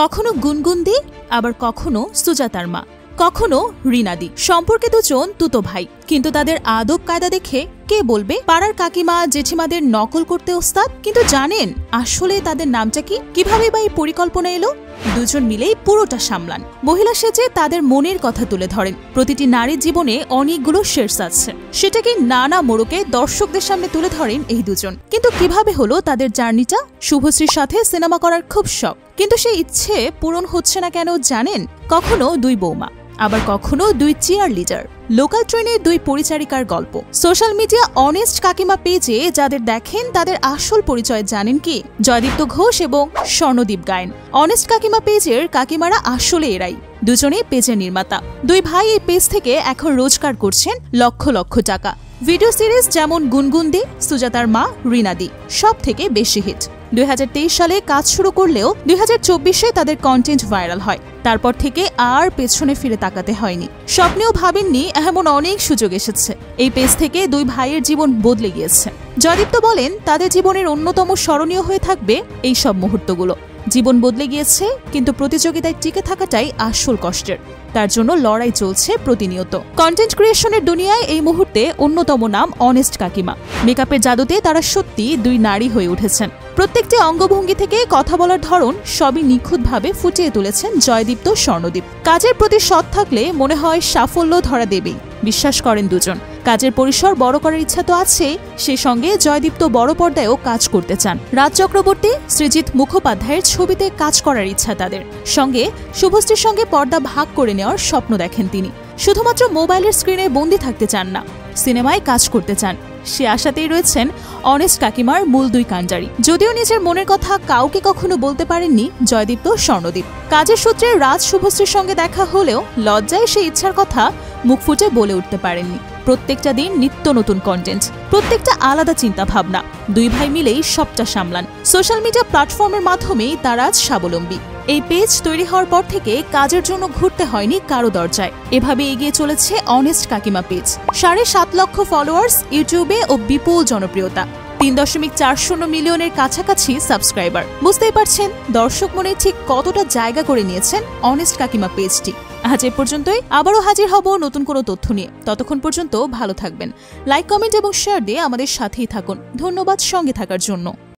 কখনো গুনগুনদি, আবার কখনো সুজাতার মা, কখনো রিনাদি। সম্পর্কে দুজন তুতো ভাই, কিন্তু তাদের আদব কায়দা দেখে কে বলবে পাড়ার কাকিমা জেঠিমাদের নকল করতে ওস্তাদ। কিন্তু জানেন আসলে তাদের নামটা কি, কিভাবে বা এই পরিকল্পনা এলো? দুজন মিলেই পুরোটা সামলান। মহিলা সেজে তাদের মনের কথা তুলে ধরেন। প্রতিটি নারীর জীবনে অনেকগুলো শেরস আছে, সেটাকে নানা মোড়কে দর্শকদের সামনে তুলে ধরেন এই দুজন। কিন্তু কিভাবে হলো তাদের জার্নিটা? শুভশ্রীর সাথে সিনেমা করার খুব শখ, কিন্তু সেই ইচ্ছে পূরণ হচ্ছে না কেন জানেন? কখনো দুই বৌমা, আবার কখনো দুই চিয়ার লিডার। লোকাল ট্রেনের দুই পরিচারিকার গল্প। সোশ্যাল মিডিয়া অনেস্ট কাকিমা পেজে যাদের দেখেন তাদের আসল পরিচয় জানেন কি? জয়দীপ্ত ঘোষ এবং স্বর্ণদীপ গায়েন। অনেস্ট কাকিমা পেজের কাকিমারা আসলে এরাই। দুজনেই পেজের নির্মাতা। দুই ভাই এই পেজ থেকে এখন রোজগার করছেন লক্ষ লক্ষ টাকা। ভিডিও সিরিজ যেমন গুনগুনদি, সুজাতার মা, রিনাদি সব থেকে বেশি হিট। 2023 সালে কাজ শুরু করলেও 2024-এ তাদের কন্টেন্ট ভাইরাল হয়। তারপর থেকে আর পেছনে ফিরে তাকাতে হয়নি। স্বপ্নেও ভাবেননি এমন অনেক সুযোগ এসেছে। এই পেজ থেকে দুই ভাইয়ের জীবন বদলে গিয়েছে। জয়দীপ্ত বলেন তাদের জীবনের অন্যতম স্মরণীয় হয়ে থাকবে এই সব মুহূর্তগুলো। জীবন বদলে গিয়েছে, কিন্তু প্রতিযোগিতায় টিকে থাকাটাই আসল কষ্টের। তার জন্য লড়াই চলছে প্রতিনিয়ত। কন্টেন্ট ক্রিয়েশনের দুনিয়ায় এই মুহূর্তে অন্যতম নাম অনেস্ট কাকিমা। মেকআপের জাদুতে তারা সত্যি দুই নারী হয়ে উঠেছেন। প্রত্যেকটি অঙ্গভঙ্গি থেকে কথা বলার ধরন সবই নিখুঁতভাবে ফুটিয়ে তুলেছেন জয়দীপ্ত, স্বর্ণদীপ। কাজের প্রতি সৎ থাকলে মনে হয় সাফল্য ধরা দেবেই, বিশ্বাস করেন দুজন। কাজের পরিসর বড় করার ইচ্ছা তো আছে, সেই সঙ্গে জয়দীপ্ত বড় পর্দায়ও কাজ করতে চান। রাজ চক্রবর্তী, সৃজিত মুখোপাধ্যায়ের ছবিতে কাজ করার ইচ্ছা তাদের। সঙ্গে শুভশ্রীর সঙ্গে পর্দা ভাগ করে নেওয়ার স্বপ্ন দেখেন তিনি। শুধুমাত্র মোবাইলের স্ক্রিনে বন্দী থাকতে চান না, সিনেমায় কাজ করতে চান। সে আশাতেই রয়েছেন অনেস্ট কাকিমার মূল দুই কাণ্ডারি। যদিও নিজের মনের কথা কাউকে কখনো বলতে পারেননি জয়দীপ্ত, স্বর্ণদীপ। কাজের সূত্রে রাজ শুভশ্রীর সঙ্গে দেখা হলেও লজ্জায় সেই ইচ্ছার কথা মুখ ফুটে বলে উঠতে পারেননি। প্রত্যেকটা দিন নিত্য নতুন কন্টেন্ট, প্রত্যেকটা আলাদা চিন্তা ভাবনা। দুই ভাই মিলেই সবটা সামলান। সোশ্যাল মিডিয়া প্ল্যাটফর্মের মাধ্যমেই তারা আজ স্বাবলম্বী। এই পেজ তৈরি হওয়ার পর থেকে কাজের জন্য ঘুরতে হয়নি কারো দরজায়। এভাবে এগিয়ে চলেছে অনেস্ট কাকিমা পেজ। 7.5 লক্ষ ফলোয়ার্স ইউটিউবে ও বিপুল জনপ্রিয়তা। 3.40 মিলিয়নের কাছাকাছি সাবস্ক্রাইবার। বুঝতেই পারছেন দর্শক মনে ঠিক কতটা জায়গা করে নিয়েছেন অনেস্ট কাকিমা পেজটি। আজ এ পর্যন্তই। আবারও হাজির হব নতুন কোনো তথ্য নিয়ে। ততক্ষণ পর্যন্ত ভালো থাকবেন। লাইক, কমেন্ট এবং শেয়ার দিয়ে আমাদের সাথেই থাকুন। ধন্যবাদ সঙ্গে থাকার জন্য।